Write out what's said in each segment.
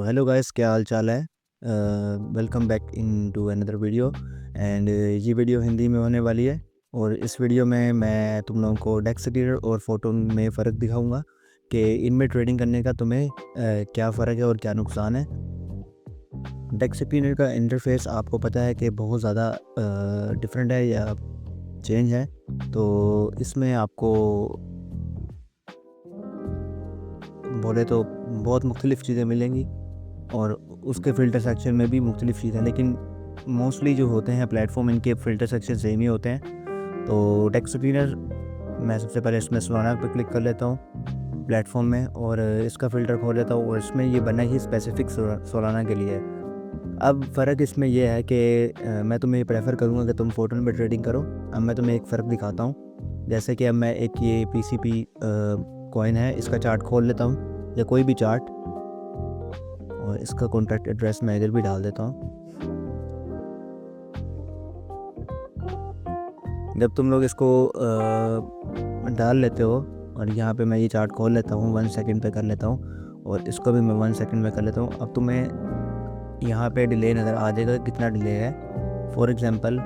Hello guys, क्या हाल चाल है। Welcome back into another video. And ये वीडियो हिंदी में होने वाली है। और इस वीडियो में मैं तुम लोगों को डेक्स स्क्रीनर और फोटोन में फ़र्क दिखाऊंगा कि इनमें ट्रेडिंग करने का तुम्हें क्या फ़र्क है और क्या नुकसान है। डेक्स स्क्रीनर का इंटरफेस आपको पता है कि बहुत ज़्यादा डिफरेंट है या चेंज है। तो इसमें आपको बोले तो बहुत मुख्तलिफ़ चीज़ें मिलेंगी और उसके फ़िल्टर सेक्शन में भी मुख्तलिफ़ चीज़ें, लेकिन मोस्टली जो होते हैं प्लेटफॉर्म, इनके फ़िल्टर सेक्शन सेम ही होते हैं। तो डेक्स स्क्रीनर मैं सबसे पहले इसमें सोलाना पे क्लिक कर लेता हूँ प्लेटफॉर्म में और इसका फ़िल्टर खोल लेता हूँ और इसमें ये बना ही स्पेसिफ़िक सोलाना के लिए है। अब फ़र्क इसमें यह है कि मैं तुम्हें ये प्रेफर करूँगा कि तुम फोटोन में ट्रेडिंग करो। अब मैं तुम्हें एक फ़र्क दिखाता हूँ। जैसे कि अब मैं एक ये PCP कॉइन है, इसका चार्ट खोल लेता हूँ या कोई भी चार्ट, और इसका कॉन्टैक्ट एड्रेस मैं इधर भी डाल देता हूँ। जब तुम लोग इसको डाल लेते हो और यहाँ पे मैं ये चार्ट खोल लेता हूँ, 1 सेकंड पे कर लेता हूँ और इसको भी मैं 1 सेकंड में कर लेता हूँ। अब तुम्हें यहाँ पे डिले नज़र आ जाएगा कितना डिले है। फॉर एग्ज़ाम्पल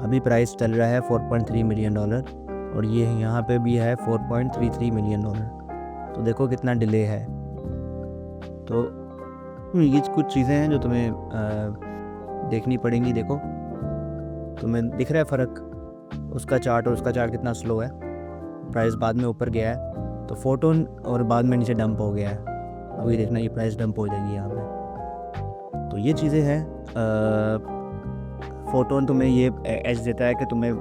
अभी प्राइस चल रहा है $4.3 मिलियन और ये यहाँ पे भी है $4.33 मिलियन। तो देखो कितना डिले है। तो ये कुछ चीज़ें हैं जो तुम्हें देखनी पड़ेंगी। देखो तुम्हें दिख रहा है फ़र्क उसका चार्ट और उसका चार्ट कितना स्लो है। प्राइस बाद में ऊपर गया है तो फोटोन और बाद में नीचे डंप हो गया है। अभी देखना ये प्राइस डंप हो जाएगी यहाँ पे। तो ये चीज़ें हैं। फोटोन तुम्हें ये एज देता है कि तुम्हें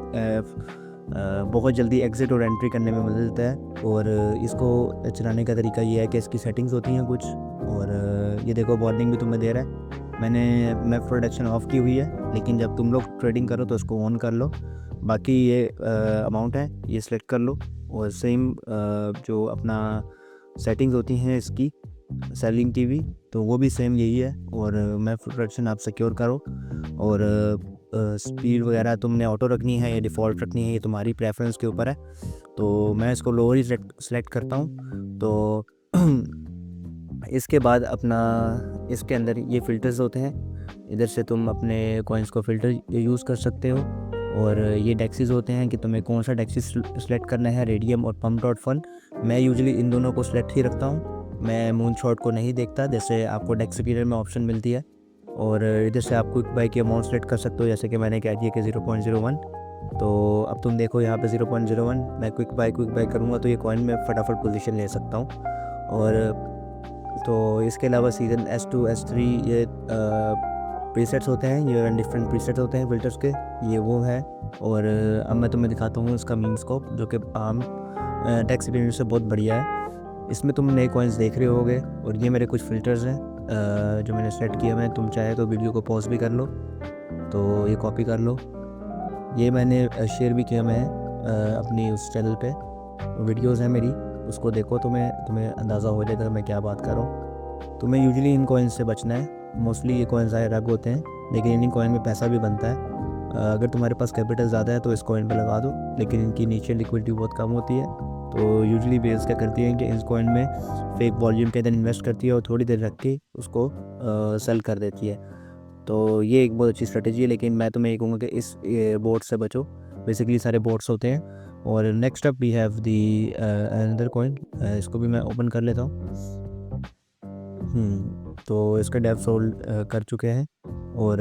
बहुत जल्दी एग्ज़िट और एंट्री करने में मदद देता है। और इसको चलाने का तरीका ये है कि इसकी सेटिंग्स होती हैं कुछ, और ये देखो वार्निंग भी तुम्हें दे रहा है। मैं प्रोडक्शन ऑफ़ की हुई है, लेकिन जब तुम लोग ट्रेडिंग करो तो उसको ऑन कर लो। बाकी ये अमाउंट है ये सिलेक्ट कर लो और सेम जो अपना सेटिंग्स होती हैं इसकी सेलिंग की भी, तो वो भी सेम यही है। और मैं प्रोडक्शन आप सिक्योर करो और स्पीड वगैरह तुमने ऑटो रखनी है या डिफ़ॉल्ट रखनी है, ये तुम्हारी प्रेफरेंस के ऊपर है। तो मैं इसको लोअर ही सेलेक्ट करता हूँ। तो इसके बाद अपना इसके अंदर ये फ़िल्टर्स होते हैं, इधर से तुम अपने कॉइन्स को फ़िल्टर यूज़ कर सकते हो। और ये डेक्सिस होते हैं कि तुम्हें कौन सा डेक्सिस सेलेक्ट करना है, रेडियम और पम्प डॉट फन। मैं यूजुअली इन दोनों को सेलेक्ट ही रखता हूँ, मैं मून शॉट को नहीं देखता, जैसे आपको डेक्स स्क्रीनर में ऑप्शन मिलती है। और इधर से आप क्विक बाई की अमाउंट सेलेक्ट कर सकते हो, जैसे कि मैंने कह दिया कि 0.01। तो अब तुम देखो यहाँ पे 0.01 मैं क्विक बाई करूँगा तो ये कॉइन में फटाफट पोजीशन ले सकता हूँ। और तो इसके अलावा सीज़न S2 S3 ये प्रीसेट्स होते हैं, ये डिफरेंट प्रीसेट्स होते हैं फ़िल्टर्स के, ये वो है। और अब मैं तुम्हें दिखाता हूँ इसका मीम स्कोप, जो कि आम डेक्स स्क्रीनर से बहुत बढ़िया है। इसमें तुम नए कॉइन्स देख रहे होगे और ये मेरे कुछ फ़िल्टर्स हैं जो मैंने सेट किए हैं। तुम चाहे तो वीडियो को पॉज भी कर लो, तो ये कॉपी कर लो। ये मैंने शेयर भी किया मैं अपनी उस चैनल पे वीडियोज़ हैं मेरी, उसको देखो, तुम्हें अंदाज़ा हो जाएगा मैं क्या बात कर रहा हूँ। तुम्हें यूजुअली इन कॉइन्स से बचना है। मोस्टली ये कॉइन्स आए रग होते हैं, लेकिन इन कॉइन में पैसा भी बनता है। अगर तुम्हारे पास कैपिटल ज़्यादा है तो इस कॉइन पे लगा दो, लेकिन इनकी नीचे लिक्विडिटी बहुत कम होती है। तो यूजुअली बेस क्या करती है कि इस कॉइन में फेक वॉल्यूम के अंदर इन्वेस्ट करती है और थोड़ी देर रख के उसको सेल कर देती है। तो ये एक बहुत अच्छी स्ट्रेटेजी है, लेकिन मैं तुम्हें ये कहूँगा कि इस बोट से बचो। बेसिकली सारे बोट्स होते हैं। और next up we have the another coin, इसको भी मैं ओपन कर लेता हूँ। तो इसका डेव सोल्ड कर चुके हैं और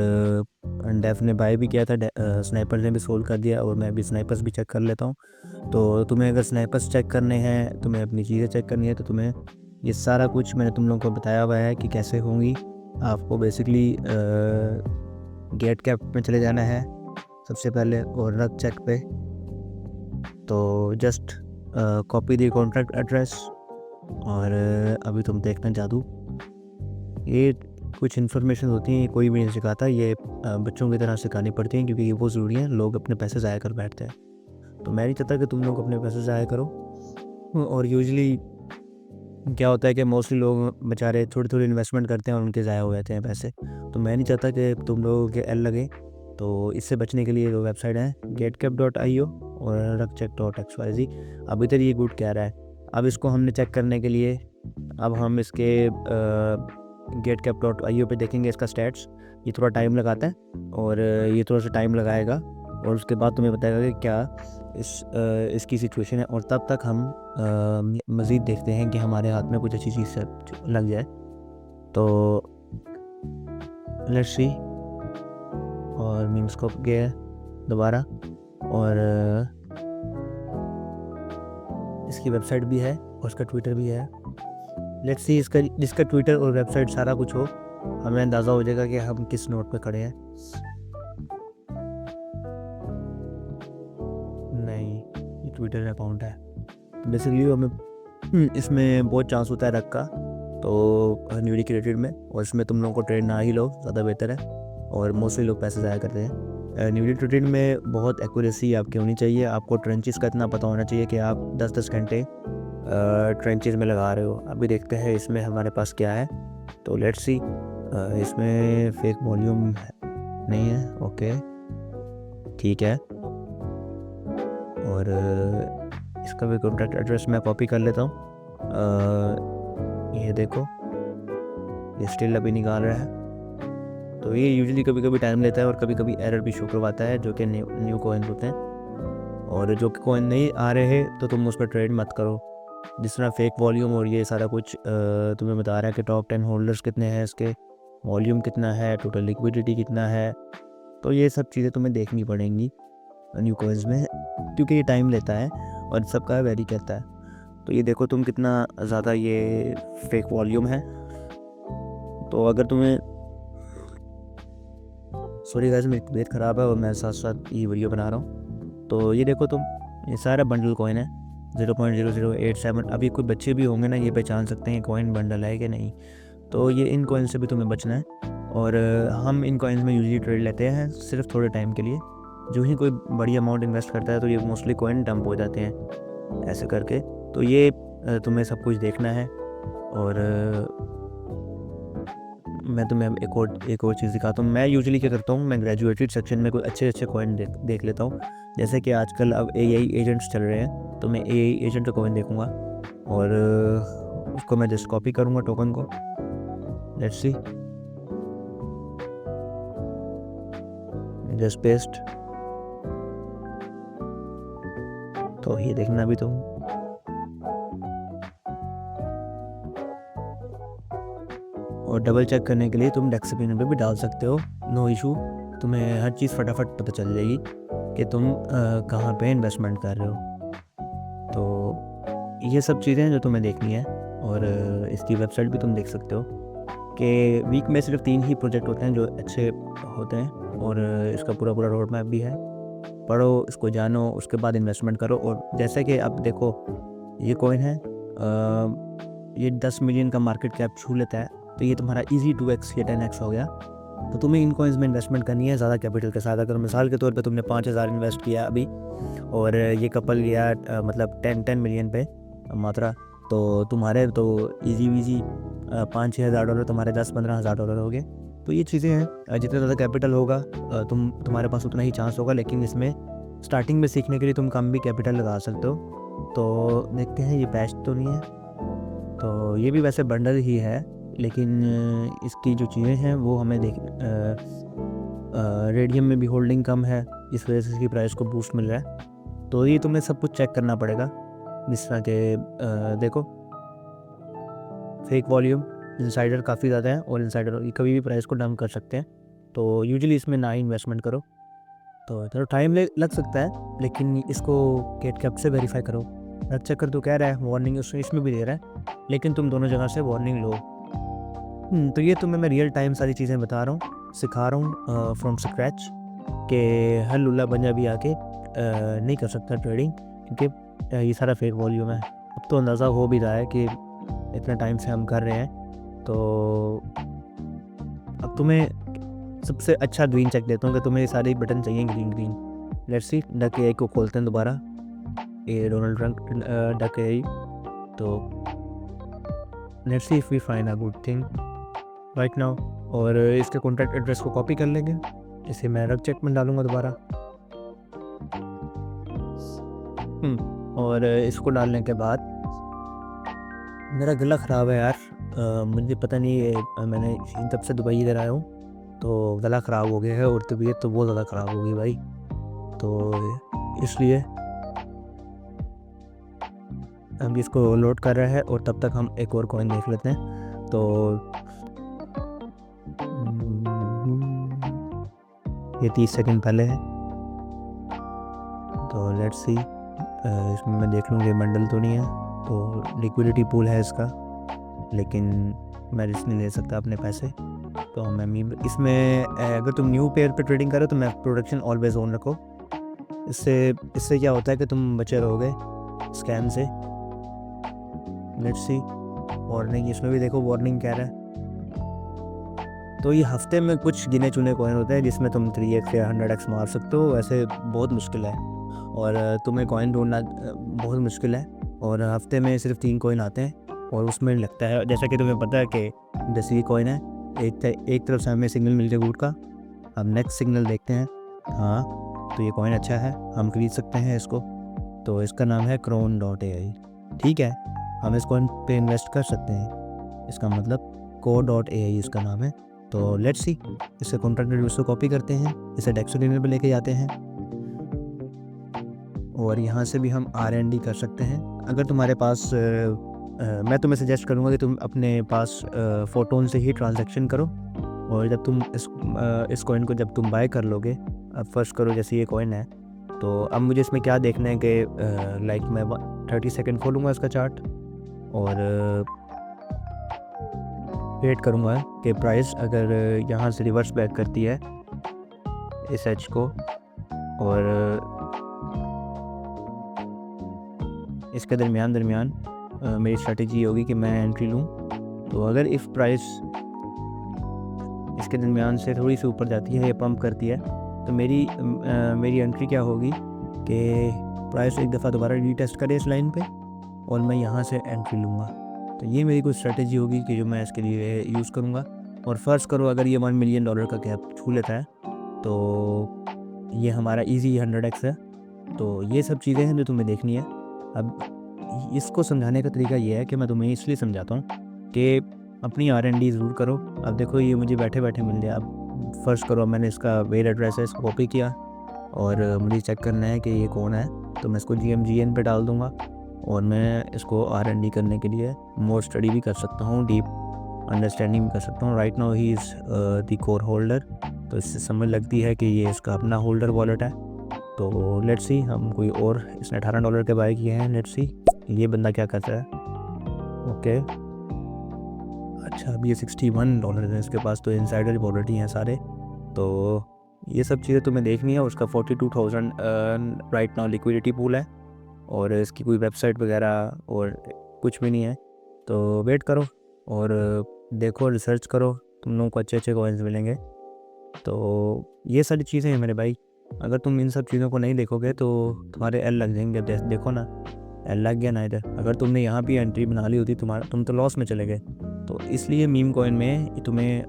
डेव ने बाय भी किया था, स्नाइपर ने भी सोल्ड कर दिया, और मैं भी स्नाइपर्स भी चेक कर लेता हूँ। तो तुम्हें अगर स्नाइपर्स चेक करने हैं, तुम्हें अपनी चीज़ें चेक करनी है, तो तुम्हें ये सारा कुछ मैंने तुम लोगों को बताया हुआ है कि कैसे होंगी। आपको बेसिकली गेट कैप में चले जाना है सबसे पहले और रग चेक पे। तो जस्ट कॉपी दी कॉन्ट्रैक्ट एड्रेस और अभी तुम देखना जादू। ये कुछ इन्फॉर्मेशन होती हैं, ये कोई भी नहीं सिखाता, ये बच्चों की तरह सिखानी पड़ती हैं, क्योंकि ये वो ज़रूरी है। लोग अपने पैसे ज़ाया कर बैठते हैं, तो मैं नहीं चाहता कि तुम लोग अपने पैसे ज़ाया करो। और यूजुअली क्या होता है कि मोस्टली लोग बेचारे थोड़ी थोड़ी इन्वेस्टमेंट करते हैं और उनके ज़ाया हो जाते हैं पैसे। तो मैं नहीं चाहता कि तुम लोगों के एल लगे। तो इससे बचने के लिए जो वेबसाइट है getcap.io और rugcheck.xyz। अभी तक ये गुड कह रहा है। अब इसको हमने चेक करने के लिए अब हम इसके getcap.io पे देखेंगे इसका स्टैट्स। ये थोड़ा टाइम लगाता है और ये थोड़ा सा टाइम लगाएगा और उसके बाद तुम्हें बताएगा कि क्या इसकी सिचुएशन है। और तब तक हम मज़ीद देखते हैं कि हमारे हाथ में कुछ अच्छी चीज़ लग जाए। तो लेट्स सी। और मीमस्कोप गया दोबारा और इसकी वेबसाइट भी है और उसका ट्विटर भी है। लेट्स सी जिसका ट्विटर और वेबसाइट सारा कुछ हो, हमें अंदाज़ा हो जाएगा कि हम किस नोट पे खड़े हैं। नहीं, ये ट्विटर अकाउंट है। तो बेसिकली हमें इसमें बहुत चांस होता है रख का, तो न्यूली क्रिएटेड में, और इसमें तुम लोगों को ट्रेड ना ही लो, ज़्यादा बेहतर है। और मोस्टली लोग पैसे ज़ाया करते हैं। न्यूली क्रिएटेड में बहुत एक्यूरेसी आपकी होनी चाहिए। आपको ट्रेंचेस का इतना पता होना चाहिए कि आप 10-10 घंटे ट्रेंचेस में लगा रहे हो। अभी देखते हैं इसमें हमारे पास क्या है। तो लेट्स सी। इसमें फेक वॉल्यूम नहीं है, ओके ठीक है। और इसका भी कॉन्टैक्ट एड्रेस मैं कॉपी कर लेता हूँ। ये देखो, ये स्टिल अभी निकाल रहा है। तो ये यूजुअली कभी कभी टाइम लेता है और कभी कभी एरर भी शो करवाता है, जो कि न्यू कॉइन होते हैं। और जो कि कॉइन नहीं आ रहे हैं तो तुम उस पर ट्रेड मत करो। जिस तरह फेक वॉल्यूम और ये सारा कुछ तुम्हें बता रहा है कि टॉप 10 होल्डर्स कितने हैं, इसके वॉल्यूम कितना है, टोटल लिक्विडिटी कितना है। तो ये सब चीज़ें तुम्हें देखनी पड़ेंगी न्यू कॉइन्स में, क्योंकि ये टाइम लेता है और सबका वेरी करता है। तो ये देखो तुम कितना ज़्यादा ये फेक वॉल्यूम है। तो अगर तुम्हें, सॉरी गाइस मेरी तबीयत ख़राब है और मैं साथ साथ ये वीडियो बना रहा हूँ। तो ये देखो तुम, ये सारा बंडल कॉइन है 0.0087। अभी कोई बच्चे भी होंगे ना, ये पहचान सकते हैं कॉइन बंडल है कि नहीं। तो ये इन कॉइन से भी तुम्हें बचना है। और हम इन कॉइन्स में यूजली ट्रेड लेते हैं सिर्फ थोड़े टाइम के लिए। जो ही कोई बड़ी अमाउंट इन्वेस्ट करता है तो ये मोस्टली कॉइन डंप हो जाते हैं ऐसे करके। तो ये तुम्हें सब कुछ देखना है। और मैं तुम्हें एक और चीज़ दिखाता हूँ। मैं यूजुअली क्या करता हूँ, मैं ग्रेजुएटेड सेक्शन में कोई अच्छे कॉइन देख लेता हूँ। जैसे कि आजकल अब AI एजेंट्स चल रहे हैं, तो मैं AI एजेंट का कॉइन देखूँगा और उसको मैं जस्ट कॉपी करूँगा टोकन को। Let's see, just paste. तो ये देखना भी तुम। और डबल चेक करने के लिए तुम डेक्स ओपिनियन पे भी डाल सकते हो, नो इशू। तुम्हें हर चीज़ फटाफट पता चल जाएगी कि तुम कहाँ पे इन्वेस्टमेंट कर रहे हो। तो ये सब चीज़ें जो तुम्हें देखनी है। और इसकी वेबसाइट भी तुम देख सकते हो कि वीक में सिर्फ 3 ही प्रोजेक्ट होते हैं जो अच्छे होते हैं। और इसका पूरा रोड मैप भी है, पढ़ो इसको, जानो, उसके बाद इन्वेस्टमेंट करो। और जैसे कि अब देखो ये कॉइन है, ये 10 मिलियन का मार्केट कैप छू लेता है, तो ये तुम्हारा इजी 2x या 10x हो गया। तो तुम्हें इन कॉइन्स में इन्वेस्टमेंट करनी है ज़्यादा कैपिटल के साथ। अगर मिसाल के तौर पे तुमने 5,000 इन्वेस्ट किया अभी और ये कपल गया मतलब 10 मिलियन पे मात्रा, तो तुम्हारे तो इजी वीजी 5-6 हज़ार डॉलर तुम्हारे 10-15 हज़ार डॉलर हो गए। तो ये चीज़ें हैं, जितना ज़्यादा कैपिटल होगा तुम्हारे पास उतना ही चांस होगा। लेकिन इसमें स्टार्टिंग में सीखने के लिए तुम कम भी कैपिटल लगा सकते हो। तो देखते हैं, ये पैच तो नहीं है, तो ये भी वैसे बंडल ही है, लेकिन इसकी जो चीज़ें हैं वो हमें रेडियम में भी होल्डिंग कम है, इस वजह से इसकी प्राइस को बूस्ट मिल रहा है। तो ये तुम्हें सब कुछ चेक करना पड़ेगा। जिस तरह के देखो फेक वॉल्यूम, इनसाइडर काफ़ी ज़्यादा है और इनसाइडर कभी भी प्राइस को डंप कर सकते हैं। तो यूजुअली इसमें ना ही इन्वेस्टमेंट करो। तो थोड़ा टाइम लग सकता है, लेकिन इसको गेटकैप से वेरीफाई करो। रख चेकर तो कह रहा है वार्निंग इसमें भी दे रहा है, लेकिन तुम दोनों जगह से वार्निंग लो। तो ये तुम्हें मैं रियल टाइम सारी चीज़ें बता रहा हूँ, सिखा रहा हूँ फ्रॉम स्क्रैच, कि हर लुल्ला बंजा भी आके नहीं कर सकता ट्रेडिंग, क्योंकि ये सारा फेक वॉल्यूम है। अब तो अंदाज़ा हो भी रहा है कि इतना टाइम से हम कर रहे हैं। तो अब तुम्हें सबसे अच्छा ग्रीन चेक देता हूँ कि तुम्हें ये सारे बटन चाहिए green. Let's see, duck AI को खोलते हैं दोबारा, ये डोनाल्ड ट्रम्प डक AI। तो let's see if we find a good thing right now. और इसके कॉन्टैक्ट एड्रेस को कॉपी कर लेंगे, इसे मैं रग चेक में डालूंगा दोबारा। और इसको डालने के बाद, मेरा गला ख़राब है यार, मुझे पता नहीं मैंने तब से दुबई इधर आया हूँ तो गला ख़राब हो गया है और तबीयत तो बहुत ज़्यादा ख़राब हो गई भाई। तो इसलिए हम इसको लोड कर रहे हैं और तब तक हम एक और कॉइन देख लेते हैं। तो ये 30 सेकंड पहले है, तो लेट्स सी। इसमें मैं देख लूँ ये बंडल तो नहीं है, तो लिक्विडिटी पूल है इसका, लेकिन मैं रिस्क नहीं ले सकता अपने पैसे। तो मैं इसमें अगर तुम न्यू पेयर पे ट्रेडिंग करो तो मैं प्रोडक्शन ऑलवेज ऑन रखो। इससे क्या होता है कि तुम बचे रहोगे स्कैम से। लेट्स सी वार्निंग, इसमें भी देखो वार्निंग कह रहा है। तो ये हफ्ते में कुछ गिने चुने कॉइन होते हैं जिसमें तुम 3x या 100x मार सकते हो, वैसे बहुत मुश्किल है और तुम्हें कॉइन ढूंढना बहुत मुश्किल है। और हफ्ते में सिर्फ 3 कॉइन आते हैं और उसमें लगता है, जैसा कि तुम्हें पता है कि 10 ही कॉइन है। एक तरफ से हमें सिग्नल मिल गया गुड का। हम नेक्स्ट सिग्नल देखते हैं। हाँ, तो ये कॉइन अच्छा है, हम खरीद सकते हैं इसको। तो इसका नाम है Cron.ai। ठीक है, हम इस कॉइन पे इन्वेस्ट कर सकते हैं। इसका मतलब Co.ai इसका नाम है। तो लेट्स सी, इसे कॉन्ट्रैक्ट रिड्यूस को कॉपी करते हैं, इसे डेक्सोडिनर पे लेके जाते हैं और यहाँ से भी हम R&D कर सकते हैं। अगर तुम्हारे पास मैं तुम्हें सजेस्ट करूँगा कि तुम अपने पास फोटोन से ही ट्रांजैक्शन करो। और जब तुम इस कॉइन को जब तुम बाय कर लोगे, अब फर्स्ट करो जैसे ये कॉइन है, तो अब मुझे इसमें क्या देखना है कि लाइक मैं 30 सेकंड खोलूँगा इसका चार्ट और वेट करूँगा कि प्राइस अगर यहाँ से रिवर्स बैक करती है इस एच को और इसके दरमियान मेरी स्ट्रेटजी होगी कि मैं एंट्री लूँ। तो अगर इफ़ प्राइस इसके दरमियान से थोड़ी सी ऊपर जाती है या पंप करती है तो मेरी एंट्री क्या होगी कि प्राइस एक दफ़ा दोबारा रीटेस्ट करे इस लाइन पे और मैं यहाँ से एंट्री लूँगा। तो ये मेरी कुछ स्ट्रेटजी होगी कि जो मैं इसके लिए यूज़ करूँगा। और फर्ज करो अगर ये $1 मिलियन का कैप छू लेता है तो ये हमारा ईजी 100x है। तो ये सब चीज़ें हैं जो तुम्हें देखनी है। अब इसको समझाने का तरीका ये है कि मैं तुम्हें इसलिए समझाता हूँ कि अपनी R&D ज़रूर करो। अब देखो ये मुझे बैठे बैठे मिल गया। अब फर्स्ट करो मैंने इसका वेयर एड्रेस है, इसको कॉपी किया और मुझे चेक करना है कि ये कौन है, तो मैं इसको GMGN पे डाल दूँगा और मैं इसको R&D करने के लिए मोर स्टडी भी कर सकता हूँ, डीप अंडरस्टैंडिंग भी कर सकता हूँ। Right now he is the core holder, तो इससे समझ लगती है कि ये इसका अपना होल्डर वॉलेट है। तो लेट्स सी, हम कोई और, इसने $18 के बाय किए हैं। लेट्स सी ये बंदा क्या करता है। ओके, अच्छा अभी ये $61 है इसके पास, तो इनसाइडर वॉलेट ही हैं सारे। तो ये सब चीज़ें तुम्हें देखनी है। उसका 42,000 राइट नाउ लिक्विडिटी पूल है और इसकी कोई वेबसाइट वगैरह और कुछ भी नहीं है। तो वेट करो और देखो, रिसर्च करो, तुम लोगों को अच्छे कॉइन्स मिलेंगे। तो ये सारी चीज़ें हैं मेरे भाई। अगर तुम इन सब चीज़ों को नहीं देखोगे तो तुम्हारे एल लग जाएंगे। देखो ना, एल लग गया ना इधर। अगर तुमने यहाँ भी एंट्री बना ली होती तुम तो लॉस में चले गए। तो इसलिए मीम कॉइन में तुम्हें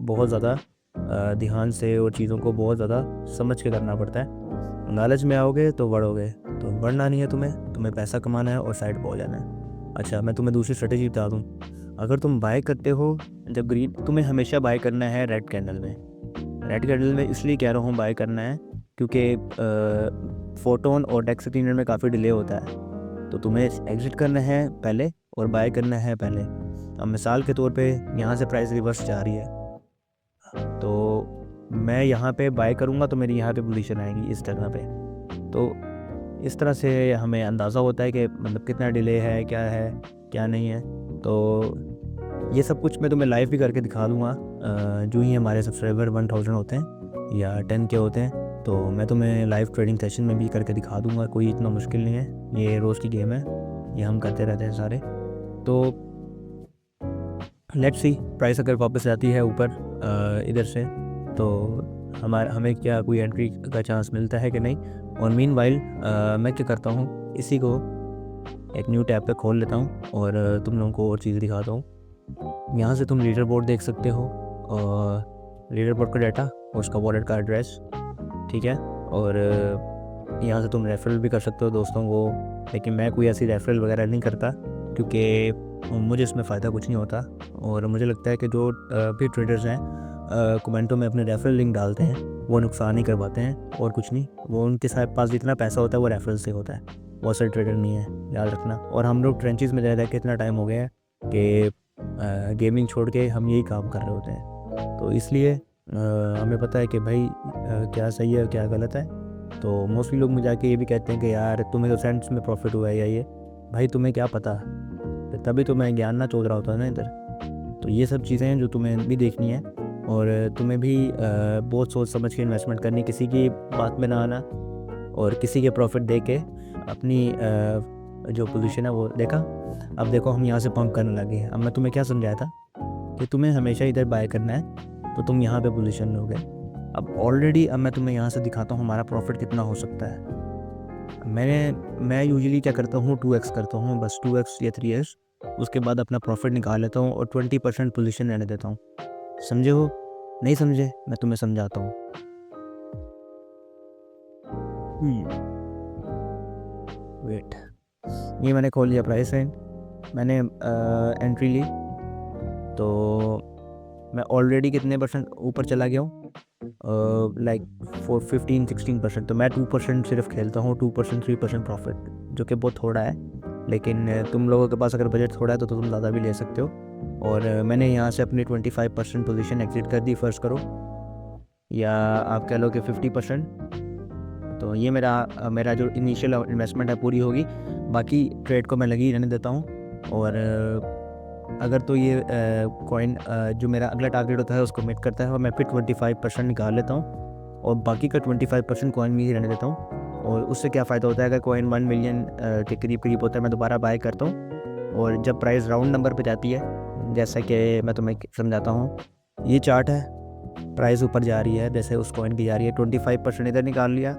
बहुत ज़्यादा ध्यान से और चीज़ों को बहुत ज़्यादा समझ के करना पड़ता है। लालच में आओगे तो बढ़ोगे, तो बढ़ना नहीं है, तुम्हें पैसा कमाना है और साइड पे हो जाना है। अच्छा मैं तुम्हें दूसरी स्ट्रेटेजी बता दूँ। अगर तुम बाय करते हो जब ग्रीन, तुम्हें हमेशा बाय करना है रेड कैंडल में। इसलिए कह रहा हूँ बाय करना है क्योंकि फोटोन और डेक्सोडिनर में काफ़ी डिले होता है। तो तुम्हें एग्जिट करना है पहले और बाय करना है पहले। अब मिसाल के तौर पे यहाँ से प्राइस रिवर्स जा रही है, तो मैं यहाँ पे बाय करूँगा तो मेरी यहाँ पे पोजीशन आएगी इस जगह पे। तो इस तरह से हमें अंदाज़ा होता है कि मतलब कितना डिले है, क्या नहीं है। तो ये सब कुछ मैं तुम्हें लाइव भी करके दिखा दूँगा जो ही हमारे सब्सक्राइबर 1000 होते हैं या 10K होते हैं। तो मैं तुम्हें लाइव ट्रेडिंग सेशन में भी करके दिखा दूँगा, कोई इतना मुश्किल नहीं है। ये रोज़ की गेम है, ये हम करते रहते हैं सारे। तो लेट्स सी, प्राइस अगर वापस आती है ऊपर इधर से तो हमें क्या कोई एंट्री का चांस मिलता है कि नहीं। और मीनवाइल मैं क्या करता हूँ, इसी को एक न्यू टैब पे खोल लेता हूँ और तुम लोगों को और चीज़ दिखाता हूँ। यहाँ से तुम लीडर बोर्ड देख सकते हो और लीडर बोर्ड का डाटा और उसका वॉलेट का एड्रेस, ठीक है। और यहाँ से तुम रेफरल भी कर सकते हो दोस्तों को, लेकिन मैं कोई ऐसी रेफरल वगैरह नहीं करता क्योंकि मुझे इसमें फ़ायदा कुछ नहीं होता। और मुझे लगता है कि जो भी ट्रेडर्स हैं कमेंटों में अपने रेफरल लिंक डालते हैं वो नुकसान ही करवाते हैं और कुछ नहीं। वो उनके साथ पास जितना पैसा होता है वो रेफरल से होता है, बहुत सारे ट्रेडर नहीं है, याद रखना। और हम लोग ट्रेंचेस में रह के इतना टाइम हो गया है कि गेमिंग छोड़ के हम यही काम कर रहे होते हैं। तो इसलिए हमें पता है कि भाई क्या सही है और क्या गलत है। तो मोस्टली लोग मुझे आके ये भी कहते हैं कि यार तुम्हें तो सेंट्स में प्रॉफिट हुआ है या ये, भाई तुम्हें क्या पता, तभी तो मैं ज्ञान ना चोद रहा होता है ना इधर। तो ये सब चीज़ें हैं जो तुम्हें भी देखनी है और तुम्हें भी बहुत सोच समझ के इन्वेस्टमेंट करनी, किसी की बात में ना आना और किसी के प्रॉफिट दे के अपनी जो पोजीशन है वो देखा। अब देखो हम यहाँ से पंप करने लगे। अब मैं तुम्हें क्या समझाया था कि तुम्हें हमेशा इधर बाय करना है तो तुम यहाँ पे पोजीशन लोगे। अब ऑलरेडी अब मैं तुम्हें यहाँ से दिखाता हूँ हमारा प्रॉफिट कितना हो सकता है। मैं यूजुअली क्या करता हूँ 2x करता हूँ, बस 2x या 3x, उसके बाद अपना प्रॉफिट निकाल लेता हूँ और 20% पोजीशन रहने देता हूँ। समझे हो? नहीं समझे? मैं तुम्हें समझाता हूँ। वेट, ये मैंने खोल लिया प्राइस रेंज, मैंने एंट्री ली तो मैं ऑलरेडी कितने परसेंट ऊपर चला गया हूँ, लाइक 15-16%। तो मैं 2% सिर्फ खेलता हूँ, 2% 3% प्रॉफिट, जो कि बहुत थोड़ा है। लेकिन तुम लोगों के पास अगर बजट थोड़ा है तो तुम ज़्यादा भी ले सकते हो। और मैंने यहाँ से अपनी 25% पोजीशन एग्जिट कर दी, फ़र्ज़ करो, या आप कह लो कि 50%। तो ये मेरा जो इनिशियल इन्वेस्टमेंट है पूरी होगी, बाकी ट्रेड को मैं लगी रहने देता हूँ। और अगर तो ये कॉइन जो मेरा अगला टारगेट होता है उसको मीट करता है और मैं फिर 25% निकाल लेता हूँ और बाकी का 25% कॉइन में ही रहने देता हूँ। और उससे क्या फ़ायदा होता है, अगर कॉइन 1 मिलियन के करीब होता है मैं दोबारा बाय करता हूँ। और जब प्राइस राउंड नंबर पे जाती है, जैसा कि मैं तुम्हें समझाता हूँ, ये चार्ट है, प्राइस ऊपर जा रही है जैसे उस कॉइन की जा रही है, 25% इधर निकाल लिया,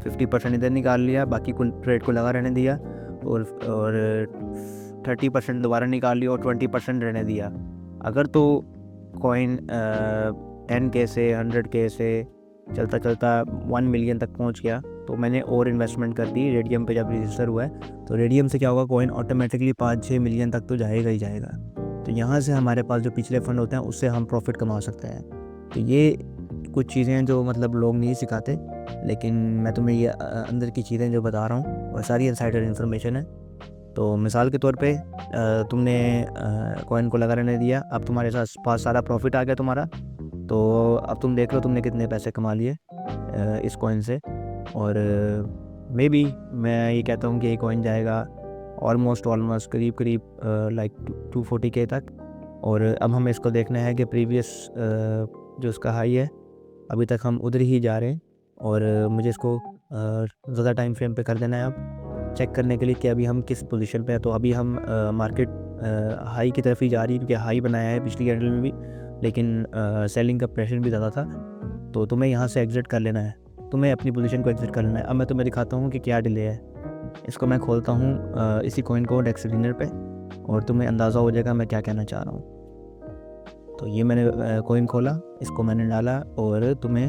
50% इधर निकाल लिया, बाकी ट्रेड को लगा रहने दिया, और 30% दोबारा निकाल लिया और 20% रहने दिया। अगर तो कॉइन 10K से 100K से चलता चलता 1 मिलियन तक पहुंच गया तो मैंने और इन्वेस्टमेंट कर दी रेडियम पे जब रजिस्टर हुआ है। तो रेडियम से क्या होगा, कॉइन ऑटोमेटिकली 5-6 मिलियन तक तो जाएगा ही जाएगा। तो यहाँ से हमारे पास जो पिछले फंड होते हैं उससे हम प्रॉफिट कमा सकते हैं। तो ये कुछ चीज़ें हैं जो मतलब लोग नहीं सिखाते, लेकिन मैं तुम्हें ये अंदर की चीज़ें जो बता रहा हूँ और सारी इनसाइडर इन्फॉर्मेशन है। तो मिसाल के तौर पे तुमने कॉइन को लगा रहने दिया, अब तुम्हारे पास सारा प्रॉफिट आ गया तुम्हारा। तो अब तुम देख लो तुमने कितने पैसे कमा लिए इस कॉइन से। और मे बी मैं ये कहता हूँ कि ये कॉइन जाएगा ऑलमोस्ट करीब लाइक 240K तक। और अब हमें इसको देखना है कि प्रीवियस जो उसका हाई है अभी तक हम उधर ही जा रहे हैं। और मुझे इसको ज़्यादा टाइम फ्रेम पे कर देना है अब चेक करने के लिए कि अभी हम किस पोजीशन पे हैं। तो अभी हम मार्केट हाई की तरफ ही जा रही है, क्योंकि हाई बनाया है पिछली कैंडल में भी, लेकिन सेलिंग का प्रेशर भी ज़्यादा था। तो तुम्हें यहाँ से एग्जिट कर लेना है, तुम्हें अपनी पोजीशन को एग्जिट कर लेना है। अब मैं तुम्हें दिखाता हूँ कि क्या डिले है। इसको मैं खोलता हूँ इसी कॉइन को डेक्स डिनर पे और तुम्हें अंदाज़ा हो जाएगा मैं क्या कहना चाह रहा हूँ। तो ये मैंने कॉइन खोला, इसको मैंने डाला और तुम्हें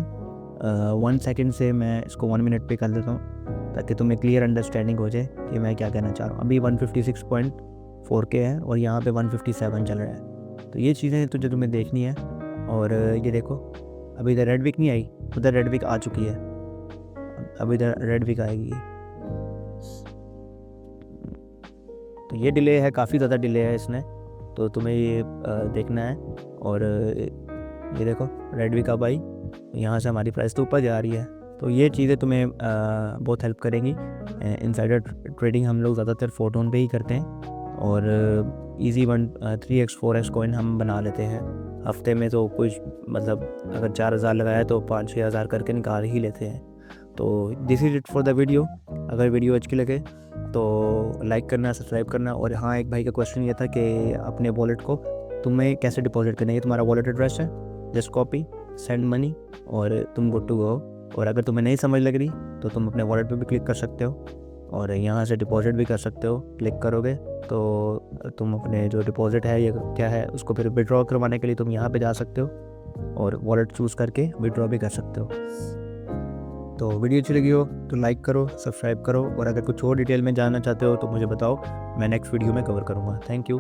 1 सेकंड से मैं इसको 1 मिनट पे कर देता हूँ ताकि तुम्हें क्लियर अंडरस्टैंडिंग हो जाए कि मैं क्या कहना चाह रहा हूँ। अभी 156.4K है और यहाँ पे 157 चल रहा है। तो ये चीज़ें तुझे तुम्हें देखनी है। और ये देखो अभी इधर रेड विक नहीं आई, उधर रेड विक आ चुकी है, अभी इधर रेड विक आएगी। तो ये डिले है, काफ़ी ज़्यादा डिले है इसने, तो तुम्हें ये देखना है। और ये देखो रेड विक अब आई, यहाँ से हमारी प्राइस तो ऊपर जा रही है। तो ये चीज़ें तुम्हें बहुत हेल्प करेंगी। इनसाइडर ट्रेडिंग हम लोग ज़्यादातर फोटोन पे ही करते हैं और इजी 3x 4x कॉइन हम बना लेते हैं हफ्ते में। तो कुछ मतलब अगर 4,000 लगाया तो 5-6 हज़ार करके निकाल ही लेते हैं। तो this is it for the video. अगर वीडियो अच्छी लगे तो लाइक करना, सब्सक्राइब करना। और हाँ, एक भाई का क्वेश्चन ये था कि अपने वॉलेट को तुम्हें कैसे डिपॉजिट करना है। तुम्हारा वॉलेट एड्रेस है, जस्ट कॉपी सेंड मनी और तुम गुड टू गो। और अगर तुम्हें नहीं समझ लग रही तो तुम अपने वॉलेट पे भी क्लिक कर सकते हो और यहाँ से डिपॉजिट भी कर सकते हो। क्लिक करोगे तो तुम अपने जो डिपॉजिट है या क्या है उसको फिर विड्रॉ करवाने के लिए तुम यहाँ पे जा सकते हो और वॉलेट चूज़ करके विड्रॉ भी कर सकते हो। तो वीडियो अच्छी लगी हो तो लाइक करो, सब्सक्राइब करो, और अगर कुछ और डिटेल में जानना चाहते हो तो मुझे बताओ, मैं नेक्स्ट वीडियो में कवर करूँगा। Thank you.